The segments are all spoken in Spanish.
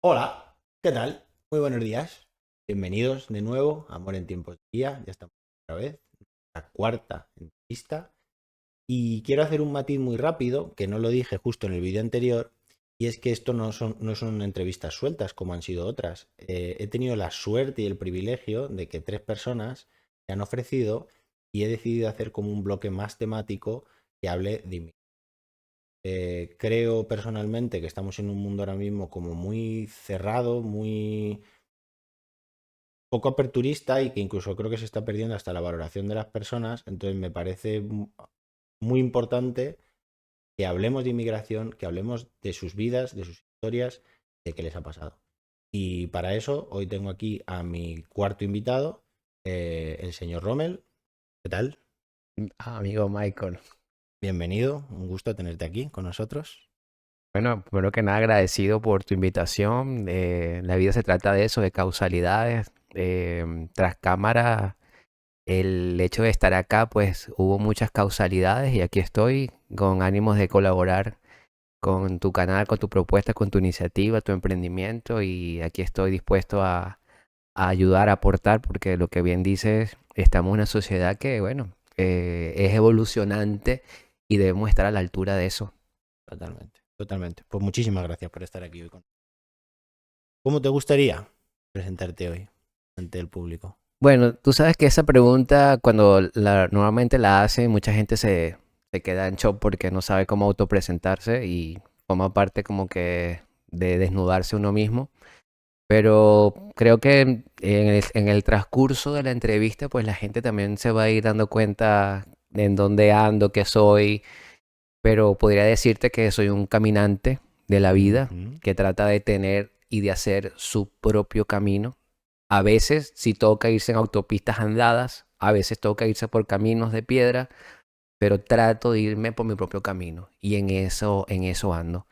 Hola, ¿qué tal? Muy buenos días. Bienvenidos de nuevo a Amor en Tiempos de Guía. Ya estamos otra vez, la cuarta entrevista. Y quiero hacer un matiz muy rápido, que no lo dije justo en el vídeo anterior, y es que esto no son entrevistas sueltas como han sido otras. He tenido la suerte y el privilegio de que tres personas se han ofrecido y he decidido hacer como un bloque más temático que hable de inmigración. Creo personalmente que estamos en un mundo ahora mismo como muy cerrado, muy poco aperturista y que incluso creo que se está perdiendo hasta la valoración de las personas. Entonces me parece muy importante que hablemos de inmigración, que hablemos de sus vidas, de sus historias, de qué les ha pasado. Y para eso hoy tengo aquí a mi cuarto invitado, el señor Rommel. ¿Qué tal? Amigo Michael. Bienvenido, un gusto tenerte aquí con nosotros. Bueno, primero que nada agradecido por tu invitación. La vida se trata de eso, de causalidades. Tras cámara, el hecho de estar acá, pues hubo muchas causalidades y aquí estoy con ánimos de colaborar con tu canal, con tu propuesta, con tu iniciativa, tu emprendimiento y aquí estoy dispuesto a ayudar, a aportar, porque lo que bien dices, estamos en una sociedad que, bueno, es evolucionante y debemos estar a la altura de eso. Totalmente, totalmente. Pues muchísimas gracias por estar aquí hoy. ¿Cómo te gustaría presentarte hoy ante el público? Bueno, tú sabes que esa pregunta cuando normalmente la hacen, mucha gente se queda en shock porque no sabe cómo autopresentarse y forma parte como que de desnudarse uno mismo. Pero creo que en el transcurso de la entrevista, pues la gente también se va a ir dando cuenta de en dónde ando, qué soy. Pero podría decirte que soy un caminante de la vida Ujú. que trata de tener y de hacer su propio camino. A veces si toca irse en autopistas andadas, a veces toca irse por caminos de piedra, pero trato de irme por mi propio camino y en eso ando.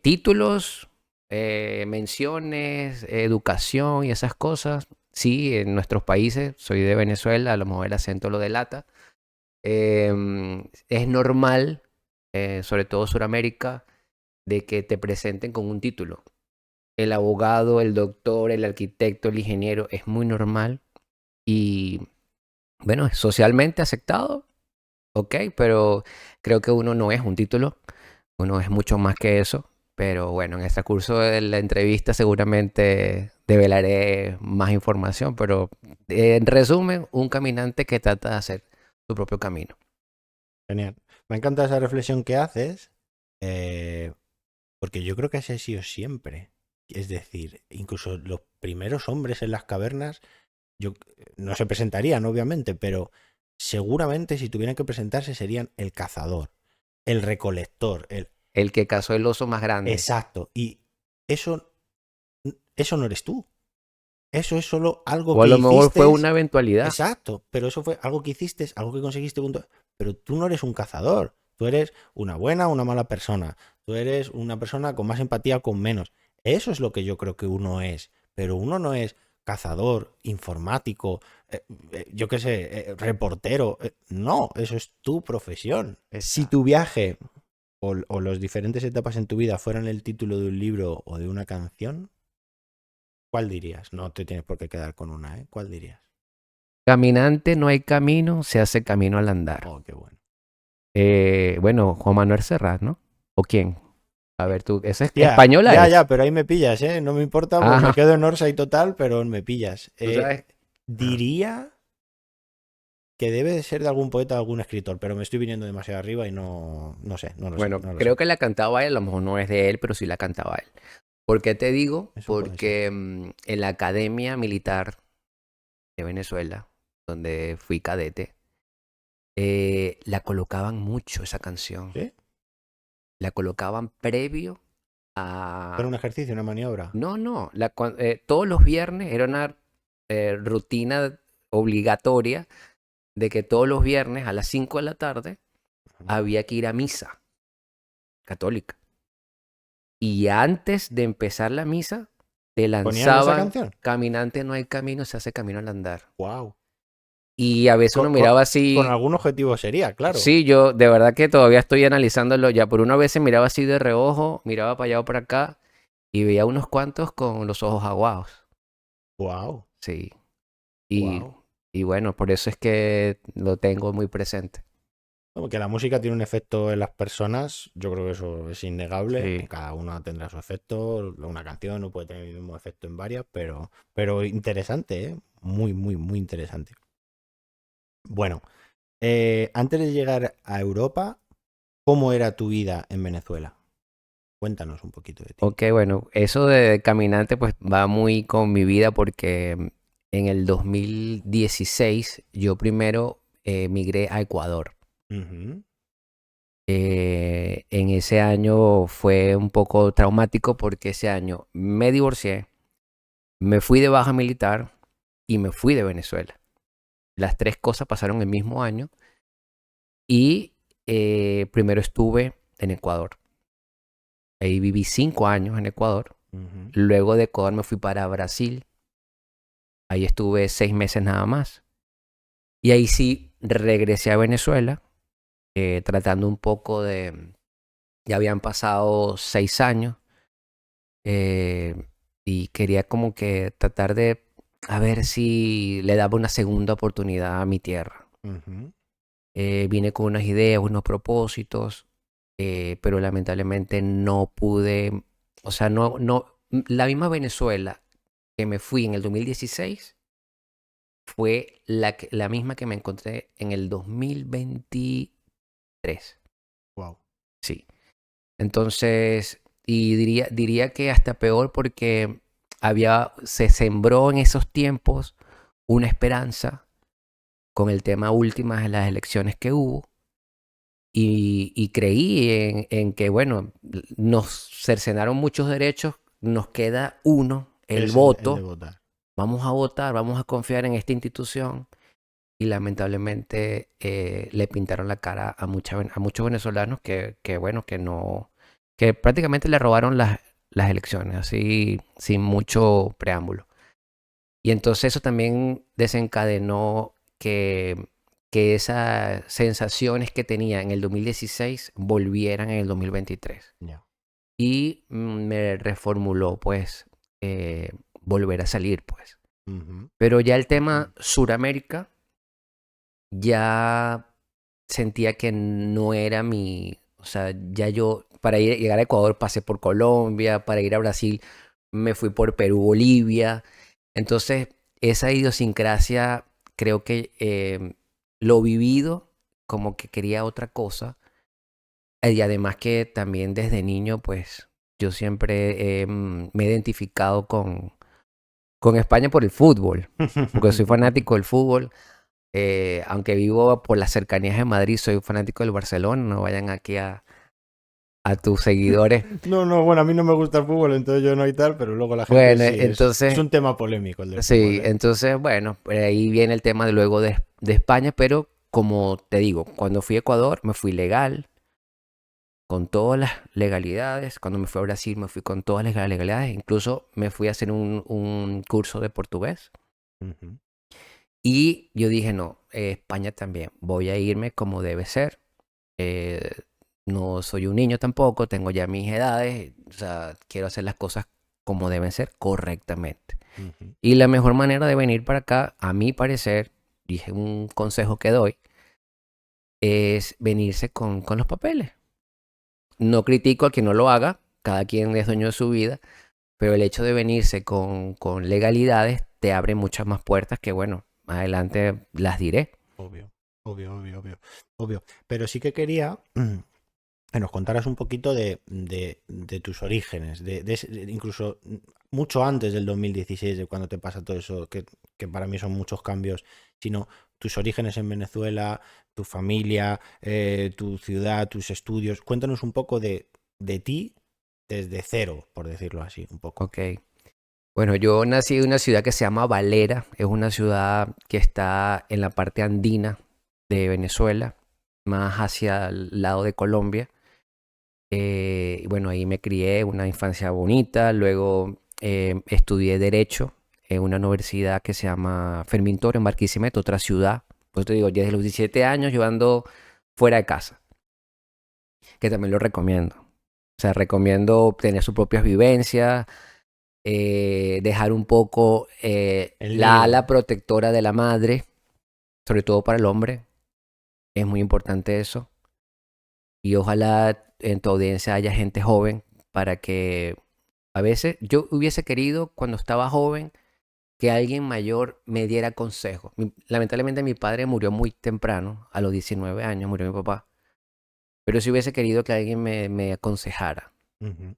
Títulos, menciones, educación y esas cosas. Sí, en nuestros países, soy de Venezuela, a lo mejor el acento lo delata. Es normal, sobre todo Sudamérica, de que te presenten con un título. El abogado, el doctor, el arquitecto, el ingeniero, es muy normal y, bueno, es socialmente aceptado, ok, pero creo que uno no es un título, uno es mucho más que eso. Pero bueno, en este curso de la entrevista seguramente develaré más información, pero en resumen, un caminante que trata de hacer su propio camino. Genial. Me encanta esa reflexión que haces, eh, porque yo creo que así ha sido siempre. Es decir, incluso los primeros hombres en las cavernas, yo, no se presentarían, obviamente, pero seguramente si tuvieran que presentarse serían el cazador, el recolector, el... El que cazó el oso más grande. Exacto. Y eso, eso no eres tú. Eso es solo algo O a que lo mejor fue hiciste. una eventualidad. Exacto, pero eso fue algo que hiciste, algo que conseguiste. Pero tú no eres un cazador. Tú eres una buena o una mala persona. Tú eres una persona con más empatía o con menos. Eso es lo que yo creo que uno es. Pero uno no es cazador, informático, yo qué sé, reportero. No, eso es tu profesión. Si tu Exacto. viaje o las diferentes etapas en tu vida fueran el título de un libro o de una canción, ¿cuál dirías? No te tienes por qué quedar con una, ¿eh? ¿Cuál dirías? Caminante no hay camino, se hace camino al andar. Oh, qué bueno. Bueno, Juan Manuel Serrat, ¿no? ¿O quién? A ver, tú, ¿esa es Hostia, española ya, es? ya, pero ahí me pillas, ¿eh? No me importa, pues me Ah, quedo en Orsay total, pero me pillas. tú sabes. Ajá. Diría que debe de ser de algún poeta o algún escritor, pero me estoy viniendo demasiado arriba y no sé, no lo sé, Bueno, no lo creo sé. que la cantaba él, a lo mejor no es de él, pero sí la cantaba él. ¿Por qué te digo? Eso puede ser. Porque en la Academia Militar de Venezuela, donde fui cadete, la colocaban mucho esa canción. ¿Sí? La colocaban previo Era a... un ejercicio, una maniobra. No, no, todos los viernes era una rutina obligatoria de que todos los viernes a las 5 de la tarde Ujú. había que ir a misa católica. Y antes de empezar la misa, te ¿Ponían esa lanzaban, canción? caminante no hay camino, se hace camino al andar. Wow. Y a veces Con, uno con- miraba con así, algún objetivo sería, claro. sí, yo de verdad que todavía estoy analizándolo ya, por una vez se miraba así de reojo, miraba para allá o para acá, y veía unos cuantos con los ojos aguados. Wow, Sí. Y, wow. y bueno, por eso es que lo tengo muy presente. Como que la música tiene un efecto en las personas, yo creo que eso es innegable. Sí. Cada una tendrá su efecto, una canción no puede tener el mismo efecto en varias, pero interesante, ¿eh? Muy, muy, muy interesante. Bueno, antes de llegar a Europa, ¿cómo era tu vida en Venezuela? Cuéntanos un poquito de ti. Ok, bueno, eso de caminante pues va muy con mi vida porque en el 2016 yo primero migré a Ecuador. Ujú, En ese año fue un poco traumático porque ese año me divorcié, me fui de baja militar y me fui de Venezuela. Las tres cosas pasaron el mismo año y primero estuve en Ecuador. Ahí viví 5 años en Ecuador. ujú. Luego de Ecuador me fui para Brasil. Ahí estuve 6 meses nada más. Y ahí sí regresé a Venezuela, tratando un poco de... Ya habían pasado 6 años eh, y quería como que tratar de a ver si le daba una segunda oportunidad a mi tierra. Ujú. Vine con unas ideas, unos propósitos, pero lamentablemente no pude, o sea, la misma Venezuela que me fui en el 2016 fue la misma que me encontré en el 2023. Wow. Sí. Entonces, y diría que hasta peor porque se sembró en esos tiempos una esperanza con el tema últimas de las elecciones que hubo y creí en que, bueno, nos cercenaron muchos derechos, nos queda uno, Que el es el de voto, votar. vamos a votar, vamos a confiar en esta institución y lamentablemente le pintaron la cara a muchos venezolanos bueno, que no, que prácticamente le robaron las elecciones, así sin mucho preámbulo. Y entonces eso también desencadenó que esas sensaciones que tenía en el 2016 volvieran en el 2023. Ya. Y me reformuló, pues, volver a salir, pues. Ujú. Pero ya el tema Suramérica, ya sentía que no era o sea, ya yo, para llegar a Ecuador pasé por Colombia, para ir a Brasil me fui por Perú, Bolivia. Entonces, esa idiosincrasia, creo que lo vivido como que quería otra cosa. Y además que también desde niño, pues, yo siempre me he identificado con España por el fútbol, porque soy fanático del fútbol. Aunque vivo por las cercanías de Madrid, soy fanático del Barcelona. No vayan aquí a tus seguidores. No, no, bueno, a mí no me gusta el fútbol, entonces yo no hay tal, pero luego la gente Bueno, sí, es entonces, un tema polémico el del fútbol, sí, ¿eh? entonces, bueno, pues ahí viene el tema de luego de España, pero como te digo, cuando fui a Ecuador me fui legal, con todas las legalidades. Cuando me fui a Brasil me fui con todas las legalidades. Incluso me fui a hacer un curso de portugués. Ujú. Y yo dije, no, España también, voy a irme como debe ser. Eh, no soy un niño tampoco, tengo ya mis edades, o sea, quiero hacer las cosas como deben ser correctamente. Ujú. Y la mejor manera de venir para acá, a mi parecer, dije un consejo que doy, es venirse con los papeles. No critico al que no lo haga, cada quien es dueño de su vida, pero el hecho de venirse con legalidades te abre muchas más puertas que, bueno, más adelante las diré. Obvio, obvio, obvio, obvio, obvio. Pero sí que quería que nos contaras un poquito de tus orígenes, incluso mucho antes del 2016, de cuando te pasa todo eso, que para mí son muchos cambios, sino tus orígenes en Venezuela, tu familia, tu ciudad, tus estudios. Cuéntanos un poco de ti desde cero, por decirlo así, un poco. Ok. Bueno, yo nací en una ciudad que se llama Valera, es una ciudad que está en la parte andina de Venezuela, más hacia el lado de Colombia. Y bueno, ahí me crié, una infancia bonita, luego estudié Derecho en una universidad que se llama Fermín Toro en Barquisimeto, otra ciudad. Pues te digo, desde los 17 años yo ando fuera de casa, que también lo recomiendo. O sea, recomiendo tener sus propias vivencias, dejar un poco El la nido. ala protectora de la madre, sobre todo para el hombre. Es muy importante eso. Y ojalá en tu audiencia haya gente joven para que a veces yo hubiese querido cuando estaba joven que alguien mayor me diera consejos. Lamentablemente mi padre murió muy temprano, a los 19 años murió mi papá, pero sí hubiese querido que alguien me aconsejara. Ujú.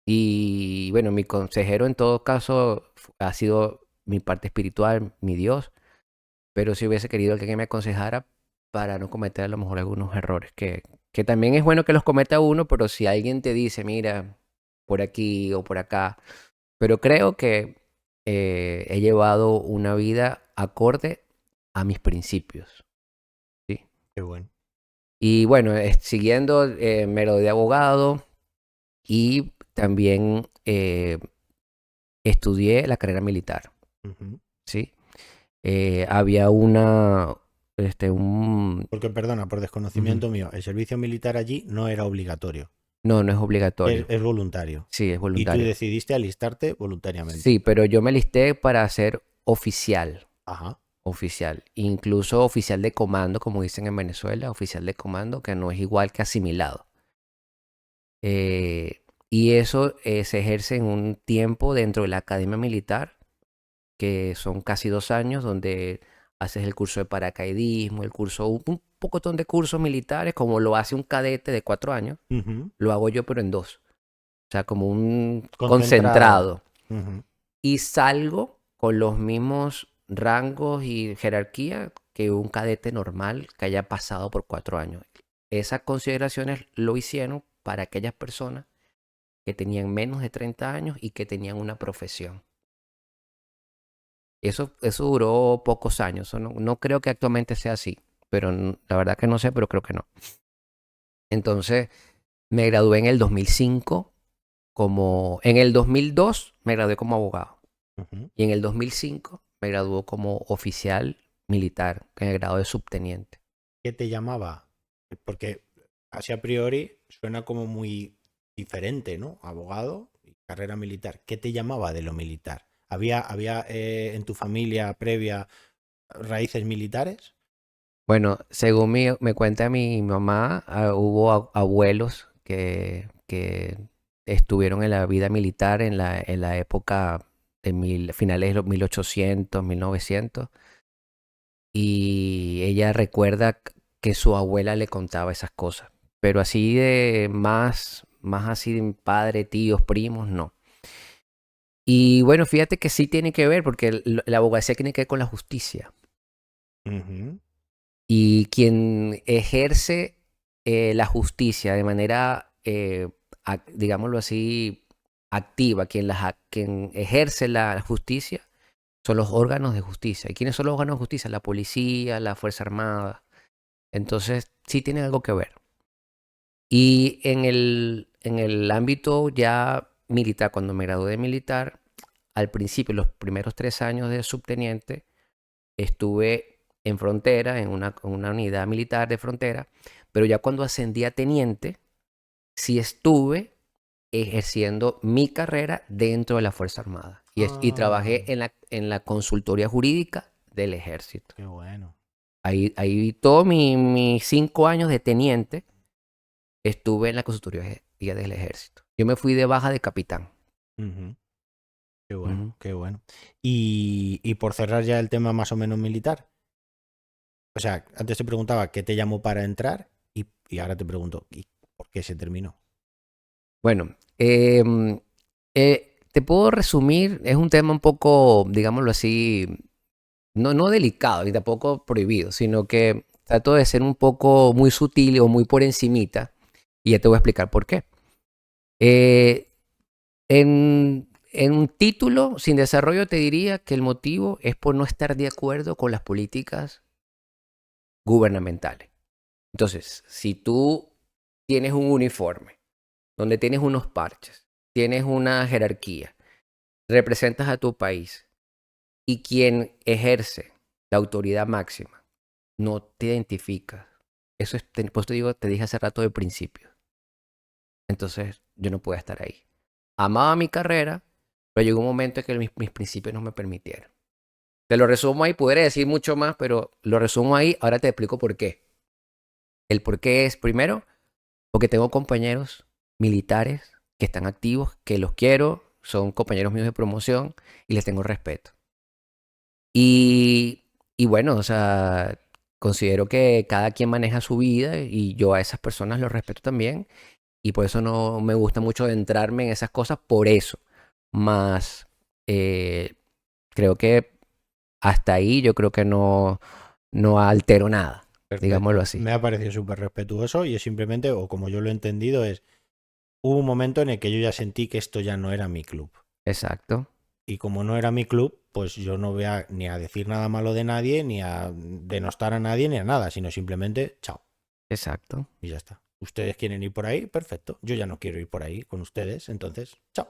Y bueno, mi consejero en todo caso ha sido mi parte espiritual, mi Dios, pero sí hubiese querido que alguien me aconsejara para no cometer a lo mejor algunos errores, que también es bueno que los cometa uno, pero si alguien te dice, mira, por aquí o por acá, pero creo que he llevado una vida acorde a mis principios, ¿sí? Qué bueno. Y bueno, siguiendo, me gradué de abogado y también estudié la carrera militar, Ujú. ¿sí? Había un... Porque, perdona, por Ujú. desconocimiento mío, el servicio militar allí no era obligatorio, No, no es obligatorio. es voluntario. Sí, es Y tú voluntario. decidiste alistarte voluntariamente. Sí, pero yo me listé para ser oficial. Ajá. Oficial. Incluso oficial de comando, como dicen en Venezuela, oficial de comando, que no es igual que asimilado. Y eso se ejerce en un tiempo dentro de la academia militar, que son casi 2 años, donde haces el curso de paracaidismo, el curso, un pocotón de cursos militares, como lo hace un cadete de 4 años, Ujú. lo hago yo, pero en 2. O sea, como un Concentrado. concentrado. Ujú. Y salgo con los mismos rangos y jerarquía que un cadete normal que haya pasado por 4 años. Esas consideraciones lo hicieron para aquellas personas que tenían menos de 30 años y que tenían una profesión. Eso duró pocos años. Eso no creo que actualmente sea así, pero la verdad que no sé, pero creo que no. Entonces, me gradué en el 2005 en el 2002 me gradué como abogado. Ujú. Y en el 2005 me graduó como oficial militar, en el grado de subteniente. ¿Qué te llamaba? Porque así a priori suena como muy diferente, ¿no? Abogado y carrera militar. ¿Qué te llamaba de lo militar? ¿Había en tu familia previa raíces militares? Bueno, según me cuenta mi mamá, hubo abuelos que estuvieron en la vida militar en la época de finales de los 1800, 1900. Y ella recuerda que su abuela le contaba esas cosas. Pero así de más así de padre, tíos, primos, no. Y bueno, fíjate que sí tiene que ver, porque la abogacía tiene que ver con la justicia. Ujú. Y quien ejerce la justicia de manera, digámoslo así, activa, quien ejerce la justicia, son los órganos de justicia. ¿Y quiénes son los órganos de justicia? La policía, la Fuerza Armada. Entonces, sí tienen algo que ver. Y en el ámbito ya militar, cuando me gradué de militar, al principio, los primeros 3 años de subteniente, estuve en frontera, en una unidad militar de frontera, pero ya cuando ascendí a teniente, sí estuve ejerciendo mi carrera dentro de la Fuerza Armada. Y Ah, trabajé en la consultoría jurídica del ejército. qué bueno. Ahí todos mis 5 años de teniente estuve en la consultoría del ejército. Yo me fui de baja de capitán. Ujú. Qué bueno, Ujú. qué bueno. Y por cerrar ya el tema más o menos militar. O sea, antes te preguntaba qué te llamó para entrar y ahora te pregunto, ¿y por qué se terminó? Bueno, te puedo resumir, es un tema un poco, digámoslo así, no delicado ni tampoco prohibido, sino que trato de ser un poco muy sutil o muy por encimita y ya te voy a explicar por qué. Eh, en un título sin desarrollo te diría que el motivo es por no estar de acuerdo con las políticas gubernamentales. Entonces, si tú tienes un uniforme donde tienes unos parches, tienes una jerarquía, representas a tu país y quien ejerce la autoridad máxima no te identifica. Eso es, pues te digo, te dije hace rato de principio. Entonces yo no podía estar ahí. Amaba mi carrera, pero llegó un momento en que mis principios no me permitieron. Te lo resumo ahí, pudiera decir mucho más, pero lo resumo ahí, ahora te explico por qué. El por qué es, primero, porque tengo compañeros militares que están activos, que los quiero, son compañeros míos de promoción y les tengo respeto. Y bueno, o sea, considero que cada quien maneja su vida y yo a esas personas los respeto también y por eso no me gusta mucho adentrarme en esas cosas, por eso. Más, eh, creo que hasta ahí yo creo que no altero nada, digámoslo Perfecto. así. Me ha parecido súper respetuoso y es simplemente, o como yo lo he entendido, hubo un momento en el que yo ya sentí que esto ya no era mi club. Exacto, Y como no era mi club, pues yo no voy ni a decir nada malo de nadie, ni a denostar a nadie, ni a nada, sino simplemente chao. exacto, Y ya está. Ustedes quieren ir por ahí, perfecto. Yo ya no quiero ir por ahí con ustedes, entonces chao.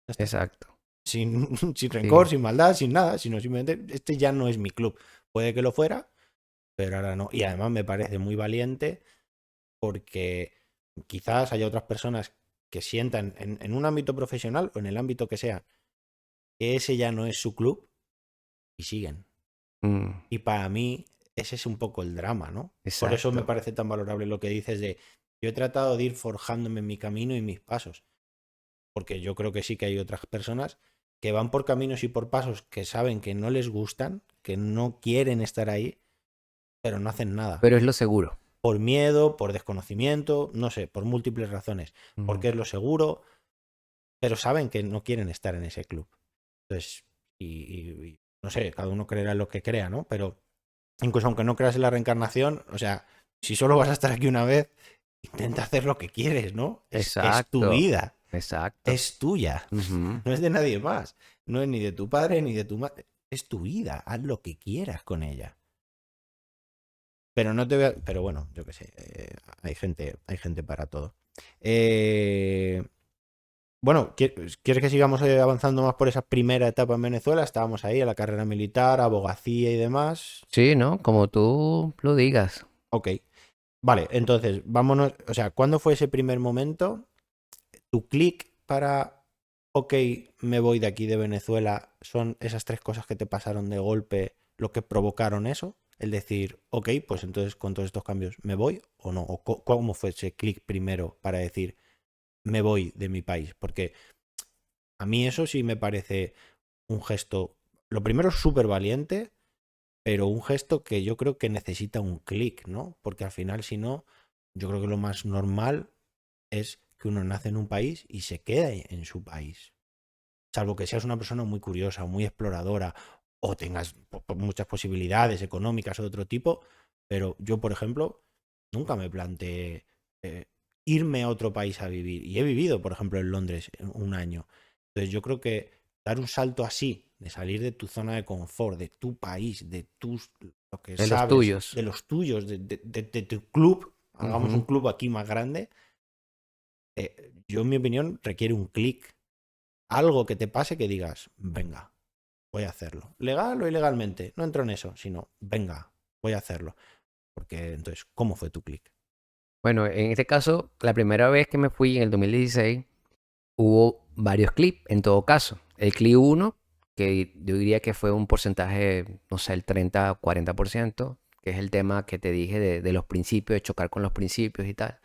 Ya está. exacto. Sin rencor, Sí. sin maldad, sin nada, sino simplemente este ya no es mi club. Puede que lo fuera, pero ahora no. Y además me parece muy valiente porque quizás haya otras personas que sientan en un ámbito profesional o en el ámbito que sea, que ese ya no es su club y siguen. Mm, Y para mí ese es un poco el drama, ¿no? Por eso me exacto. parece tan valorable lo que dices de yo he tratado de ir forjándome en mi camino y mis pasos, porque yo creo que sí que hay otras personas que van por caminos y por pasos que saben que no les gustan, que no quieren estar ahí, pero no hacen nada. Pero es lo seguro. Por miedo, por desconocimiento, no sé, por múltiples razones. Mm, Porque es lo seguro, pero saben que no quieren estar en ese club. Entonces, y no sé, cada uno creerá en lo que crea, ¿no? Pero incluso aunque no creas en la reencarnación, o sea, si solo vas a estar aquí una vez, intenta hacer lo que quieres, ¿no? Es tu exacto, vida, exacto. es tuya, Ujú. no es de nadie más, no es ni de tu padre ni de tu madre, es tu vida, haz lo que quieras con ella. Pero no te voy a... Pero bueno, yo qué sé, hay gente para todo. Eh, bueno, ¿quieres que sigamos avanzando más por esa primera etapa en Venezuela? Estábamos ahí a la carrera militar, abogacía y demás. Sí, ¿no? Como tú lo digas. Ok. Vale, entonces, vámonos. O sea, ¿cuándo fue ese primer momento? Tu clic para, ok, me voy de aquí de Venezuela, son esas tres cosas que te pasaron de golpe lo que provocaron eso. El decir, ok, pues entonces con todos estos cambios, ¿me voy o no? ¿O cómo fue ese clic primero para decir, me voy de mi país? Porque a mí eso sí me parece un gesto, lo primero es súper valiente, pero un gesto que yo creo que necesita un clic, ¿no? Porque al final, si no, yo creo que lo más normal es que uno nace en un país y se quede en su país. Salvo que seas una persona muy curiosa, muy exploradora, o tengas muchas posibilidades económicas o de otro tipo, pero yo, por ejemplo, nunca me planteé irme a otro país a vivir. Y he vivido, por ejemplo, en Londres un año. Entonces yo creo que dar un salto así, de salir de tu zona de confort, de tu país, de tus, lo que De los sabes, tuyos. de los tuyos, de tu club, hagamos un Ujú. club aquí más grande, yo en mi opinión requiere un clic. Algo que te pase que digas, venga, voy a hacerlo. Legal o ilegalmente, no entro en eso, sino, venga, voy a hacerlo. Porque entonces, ¿cómo fue tu clic? Bueno, en este caso, la primera vez que me fui en el 2016, hubo varios clips, en todo caso. El clip uno, que yo diría que fue un porcentaje, no sé, el 30 o 40%, que es el tema que te dije de los principios, de chocar con los principios y tal.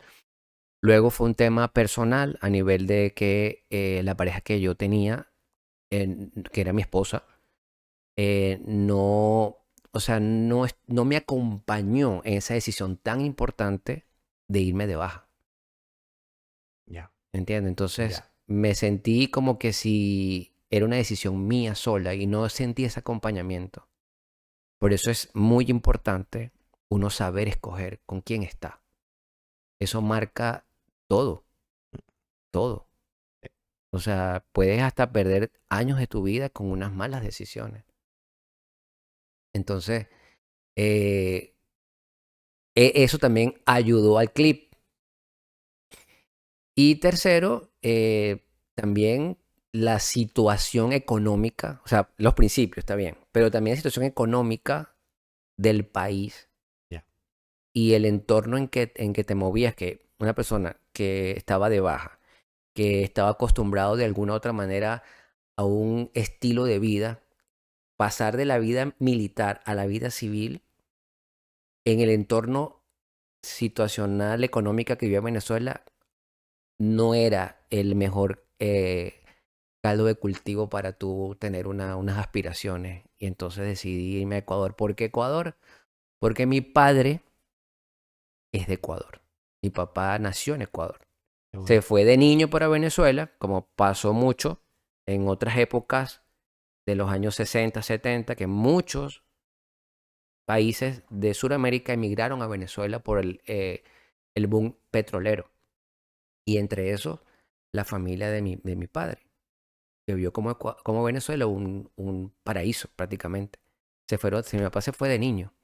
Luego fue un tema personal a nivel de que la pareja que yo tenía, que era mi esposa, no, o sea, no me acompañó en esa decisión tan importante de irme de baja. Ya, ¿Entiendes? Entonces ya. me sentí como que si era una decisión mía sola y no sentí ese acompañamiento. Por eso es muy importante uno saber escoger con quién está. Eso marca todo, todo. O sea, puedes hasta perder años de tu vida con unas malas decisiones. Entonces, eh, eso también ayudó al clip. Y tercero, también la situación económica, o sea, los principios, está bien, pero también la situación económica del país Ya. y el entorno en que te movías, que una persona que estaba de baja, que estaba acostumbrado de alguna u otra manera a un estilo de vida, pasar de la vida militar a la vida civil en el entorno situacional económica que vivía Venezuela no era el mejor caldo de cultivo para tú tener unas aspiraciones. Y entonces decidí irme a Ecuador. ¿Por qué Ecuador? Porque mi padre es de Ecuador. Mi papá nació en Ecuador. Qué bueno. Se fue de niño para Venezuela, como pasó mucho en otras épocas de los años 60, 70, que muchos países de Sudamérica emigraron a Venezuela por el boom petrolero. Y entre esos, la familia de mi padre, que vio como Venezuela un paraíso prácticamente. Mi papá se fue de niño.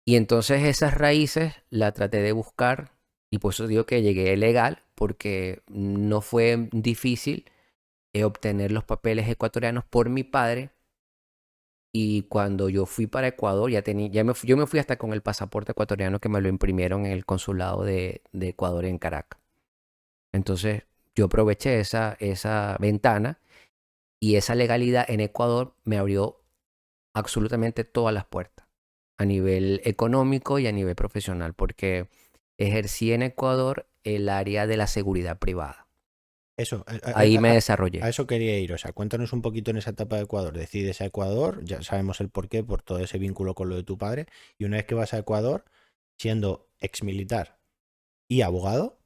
Y entonces esas raíces las traté de buscar y por eso digo que llegué legal porque no fue difícil obtener los papeles ecuatorianos por mi padre. Y cuando yo fui para Ecuador, yo me fui hasta con el pasaporte ecuatoriano que me lo imprimieron en el consulado de Ecuador en Caracas. Entonces yo aproveché esa ventana y esa legalidad en Ecuador me abrió absolutamente todas las puertas a nivel económico y a nivel profesional, porque ejercí en Ecuador el área de la seguridad privada. Eso, Ahí me a desarrollé. eso quería ir. O sea, cuéntanos un poquito en esa etapa de Ecuador. Decides a Ecuador, ya sabemos el porqué, por todo ese vínculo con lo de tu padre. Y una vez que vas a Ecuador, siendo exmilitar y abogado,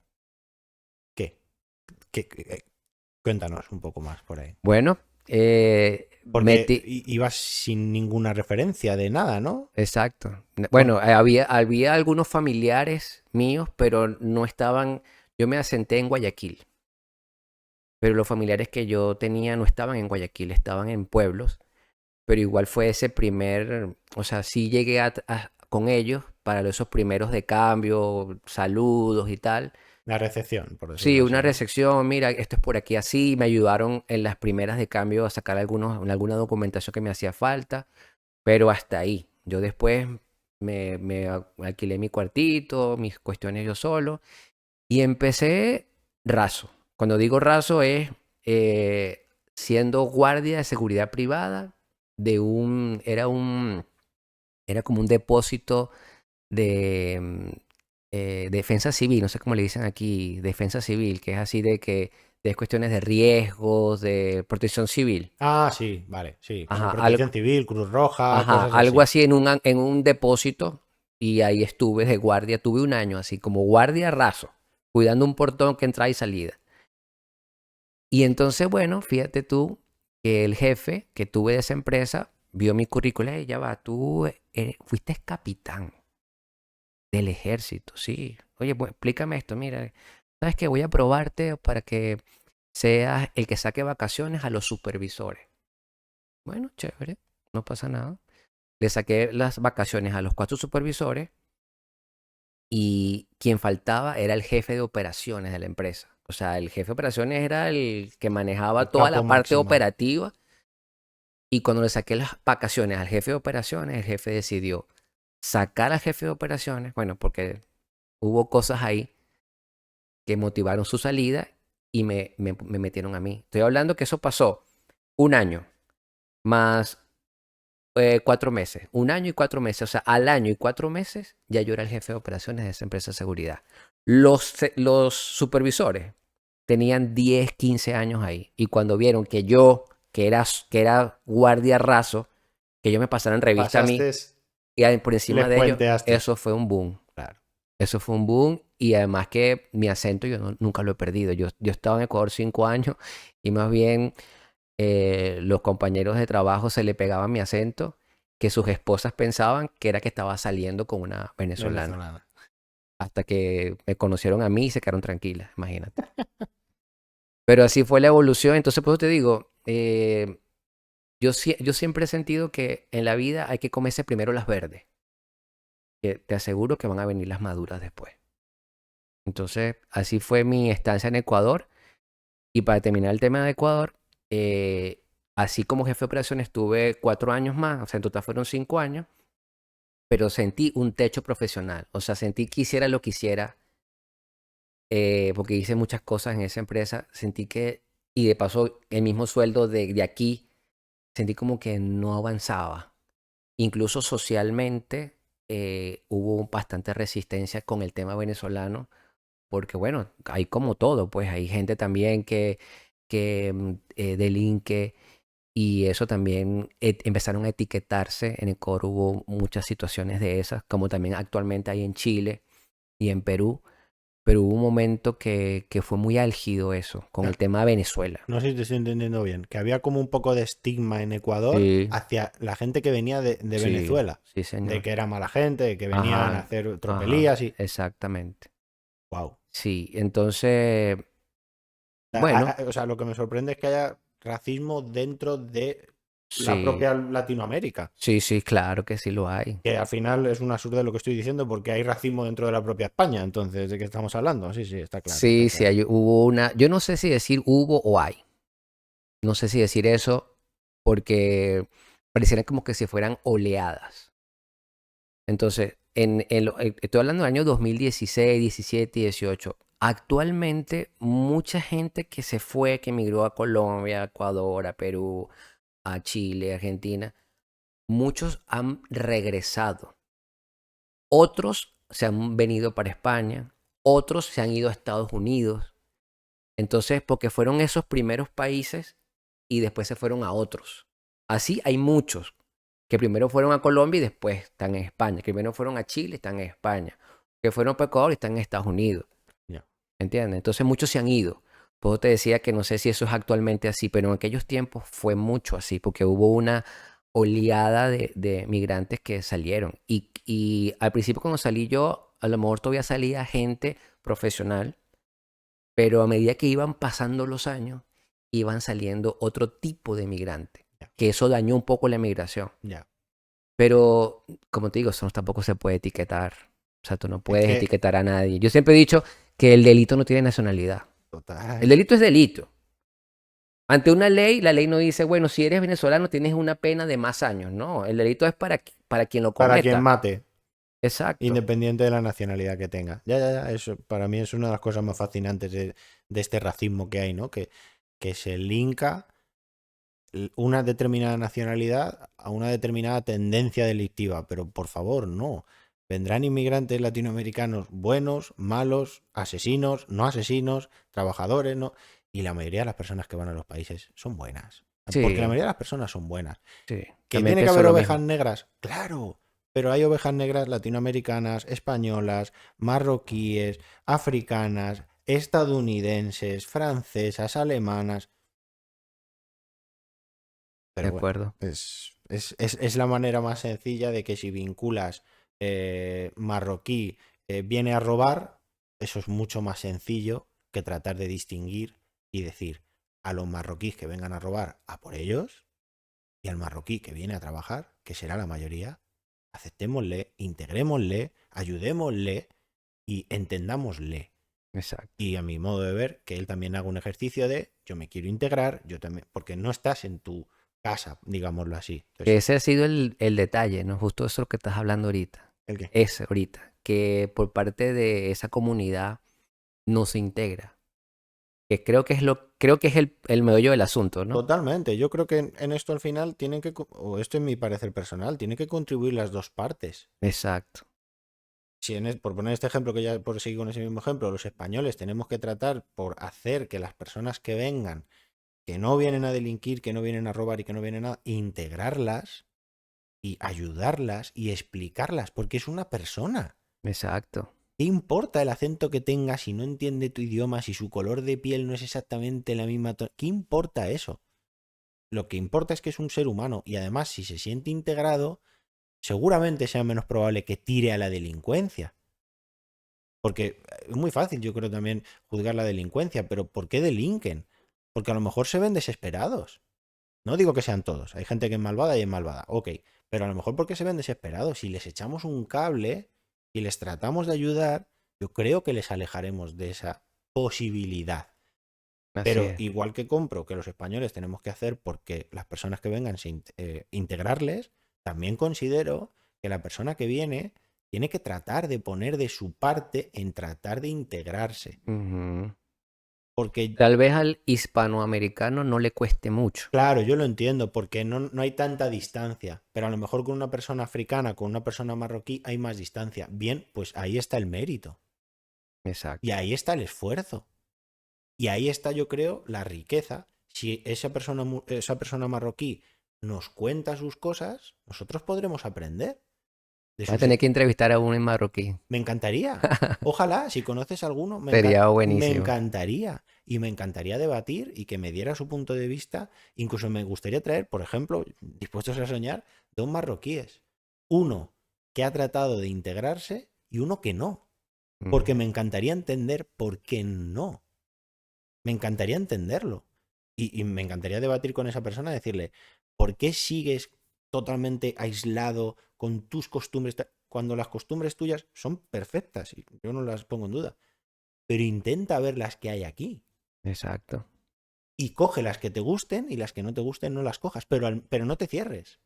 ¿qué? Cuéntanos un poco más por ahí. Bueno, Porque ibas sin ninguna referencia de nada, ¿no? exacto. Bueno, había algunos familiares míos, pero no estaban. Yo me asenté en Guayaquil, pero los familiares que yo tenía no estaban en Guayaquil, estaban en pueblos. Pero igual fue ese primer, o sea, sí llegué con ellos para esos primeros de cambio, saludos y tal. La recepción, por Sí, decirlo así, una ¿no? recepción, mira, esto es por aquí así, me ayudaron en las primeras de cambio a sacar alguna documentación que me hacía falta, pero hasta ahí. Yo después me alquilé mi cuartito, mis cuestiones yo solo, y empecé raso. Cuando digo raso es siendo guardia de seguridad privada era como un depósito de defensa civil, no sé cómo le dicen aquí, defensa civil, que es así de cuestiones de riesgos, de protección civil. Ah, sí, vale, sí. Como Ajá, Protección Civil, Cruz Roja, ajá, cosas algo así. así en un depósito y ahí estuve de guardia, tuve un año así como guardia raso, cuidando un portón que entrada y salida. Y entonces, bueno, fíjate tú que el jefe que tuve de esa empresa vio mi currículum y ya va, tú fuiste capitán del ejército, sí. Oye, pues explícame esto, mira, ¿sabes qué? Voy a probarte para que seas el que saque vacaciones a los supervisores. Bueno, chévere, no pasa nada. Le saqué las vacaciones a los 4 supervisores y quien faltaba era el jefe de operaciones de la empresa. O sea, el jefe de operaciones era el que manejaba El toda capo la parte máximo. operativa. Y cuando le saqué las vacaciones al jefe de operaciones, el jefe decidió sacar al jefe de operaciones, bueno, porque hubo cosas ahí que motivaron su salida y me metieron a mí. Estoy hablando que eso pasó un año más 4 meses. Un año y 4 meses. O sea, al año y 4 meses ya yo era el jefe de operaciones de esa empresa de seguridad. Los supervisores tenían 10, 15 años ahí. Y cuando vieron que yo, que era guardia raso, que ellos me pasaran revista a mí Pasaste, y por encima les de ellos, puenteaste. eso fue un boom. Claro. Eso fue un boom y además que mi acento yo nunca lo he perdido. Yo estaba en Ecuador 5 años y más bien los compañeros de trabajo se le pegaban mi acento que sus esposas pensaban que era que estaba saliendo con una venezolana. Venezolana. Hasta que me conocieron a mí y se quedaron tranquilas, imagínate. Pero así fue la evolución. Entonces, por eso te digo, yo siempre he sentido que en la vida hay que comerse primero las verdes, que te aseguro que van a venir las maduras después. Entonces, así fue mi estancia en Ecuador. Y para terminar el tema de Ecuador, así como jefe de operaciones estuve 4 años más, o sea, en total fueron 5 años, pero sentí un techo profesional. O sea, sentí que hiciera lo que hiciera, porque hice muchas cosas en esa empresa, sentí que, y de paso el mismo sueldo de aquí, sentí como que no avanzaba. Incluso socialmente hubo bastante resistencia con el tema venezolano, porque bueno, hay como todo, pues hay gente también que delinque y eso también empezaron a etiquetarse. En Ecuador hubo muchas situaciones de esas, como también actualmente hay en Chile y en Perú, pero hubo un momento que fue muy álgido eso, con el tema de Venezuela. No sé si te estoy entendiendo bien, que había como un poco de estigma en Ecuador Sí, hacia la gente que venía de sí, Venezuela, sí, de señor. que era mala gente, de que venían a Ajá, hacer ajá, tropelías y... exactamente. Wow. Sí, entonces, bueno, O sea, lo que me sorprende es que haya racismo dentro de la sí, propia Latinoamérica, sí, sí, claro que sí lo hay. que al final es un absurdo lo que estoy diciendo porque hay racismo dentro de la propia España, entonces, ¿de qué estamos hablando? Sí, sí, está claro, está Sí, sí, claro. hubo una, yo no sé si decir hubo o hay, no sé si decir eso porque pareciera como que si fueran oleadas. Entonces, estoy hablando del año 2016, 17 y 18. Actualmente, mucha gente que se fue, que emigró a Colombia, a Ecuador, a Perú, a Chile, a Argentina, muchos han regresado. Otros se han venido para España, otros se han ido a Estados Unidos. Entonces, porque fueron esos primeros países y después se fueron a otros. Así hay muchos que primero fueron a Colombia y después están en España, que primero fueron a Chile y están en España, que fueron para Ecuador y están en Estados Unidos. Ya. ¿Entiendes? Entonces muchos se han ido. Por eso te decía que no sé si eso es actualmente así, pero en aquellos tiempos fue mucho así, porque hubo una oleada de migrantes que salieron. Y al principio cuando salí yo, a lo mejor todavía salía gente profesional, pero a medida que iban pasando los años, iban saliendo otro tipo de migrantes, Ya, que eso dañó un poco la migración. ya. Pero, como te digo, eso tampoco se puede etiquetar. O sea, tú no Es puedes que, etiquetar a nadie. Yo siempre he dicho que el delito no tiene nacionalidad. El total, delito es delito. Ante una ley, la ley no dice, bueno, si eres venezolano tienes una pena de más años. No, el delito es para quien lo para quien cometa. mate, Exacto. independiente de la nacionalidad que tenga. Ya, ya, ya, eso para mí es una de las cosas más fascinantes de este racismo que hay, ¿no? Que se linka una determinada nacionalidad a una determinada tendencia delictiva, pero por favor, no. Vendrán inmigrantes latinoamericanos buenos, malos, asesinos, no asesinos, trabajadores, no. Y la mayoría de las personas que van a los países son buenas. Porque la Sí, mayoría de las personas son buenas. sí. ¿Que También tiene que pienso haber lo ovejas mismo. negras? Claro. Pero hay ovejas negras latinoamericanas, españolas, marroquíes, africanas, estadounidenses, francesas, alemanas. De Pero bueno, acuerdo. es la manera más sencilla de que si vinculas marroquí viene a robar, eso es mucho más sencillo que tratar de distinguir y decir a los marroquíes que vengan a robar a por ellos y al marroquí que viene a trabajar, que será la mayoría, aceptémosle, integrémosle, ayudémosle y entendámosle. Exacto. Y a mi modo de ver, que él también haga un ejercicio de yo me quiero integrar, yo también, porque no estás en tu casa, digámoslo así. Que Entonces, ese ha sido el detalle, ¿no? Justo eso lo que estás hablando ahorita. ¿el qué? Ese ahorita. Que por parte de esa comunidad no se integra. Que creo que es el meollo del asunto, ¿no? Totalmente. Yo creo que en esto al final tienen que, o esto es mi parecer personal, tienen que contribuir las dos partes. Exacto. Si por poner este ejemplo, que ya por seguir con ese mismo ejemplo, los españoles tenemos que tratar por hacer que las personas que vengan, que no vienen a delinquir, que no vienen a robar y que no vienen a integrarlas y ayudarlas y explicarlas, porque es una persona. Exacto. ¿Qué importa el acento que tenga si no entiende tu idioma, si su color de piel no es exactamente la misma? ¿Qué importa eso? Lo que importa es que es un ser humano y además si se siente integrado, seguramente sea menos probable que tire a la delincuencia. Porque es muy fácil, yo creo también juzgar la delincuencia, pero ¿por qué delinquen? Porque a lo mejor se ven desesperados. No digo que sean todos, hay gente que es malvada y es malvada, ok, pero a lo mejor porque se ven desesperados. Si les echamos un cable y les tratamos de ayudar, yo creo que les alejaremos de esa posibilidad. Así Pero es. igual que compro que los españoles tenemos que hacer porque las personas que vengan, integrarles, también considero que la persona que viene tiene que tratar de poner de su parte en tratar de integrarse. Ujú. Porque, Tal vez al hispanoamericano no le cueste mucho. claro, yo lo entiendo, porque no hay tanta distancia, pero a lo mejor con una persona africana, con una persona marroquí, hay más distancia. Bien, pues ahí está el mérito. Y Exacto. ahí está el esfuerzo. Y ahí está, yo creo, la riqueza. Si esa persona marroquí nos cuenta sus cosas, nosotros podremos aprender de Vas a sus... tener que entrevistar a uno en marroquí. Me encantaría. Ojalá, si conoces alguno, Sería me buenísimo. encantaría. Y me encantaría debatir y que me diera su punto de vista. Incluso me gustaría traer, por ejemplo, dispuestos a soñar, dos marroquíes. Uno que ha tratado de integrarse y uno que no. Porque Ujú. me encantaría entender por qué no. Me encantaría entenderlo. Y me encantaría debatir con esa persona, decirle, ¿por qué sigues totalmente aislado con tus costumbres cuando las costumbres tuyas son perfectas? Y yo no las pongo en duda. Pero intenta ver las que hay aquí. Exacto. Y coge las que te gusten y las que no te gusten no las cojas. Pero no te cierres.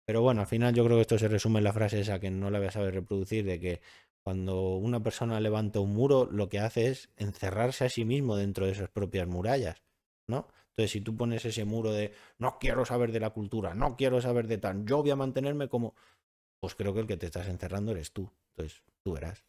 Pero bueno, al final yo creo que esto se resume en la frase esa que no la voy a saber reproducir, de que cuando una persona levanta un muro, lo que hace es encerrarse a sí mismo dentro de esas propias murallas, ¿no? Entonces, si tú pones ese muro de no quiero saber de la cultura, no quiero saber de tal, yo voy a mantenerme como, pues creo que el que te estás encerrando eres tú. Entonces, tú verás.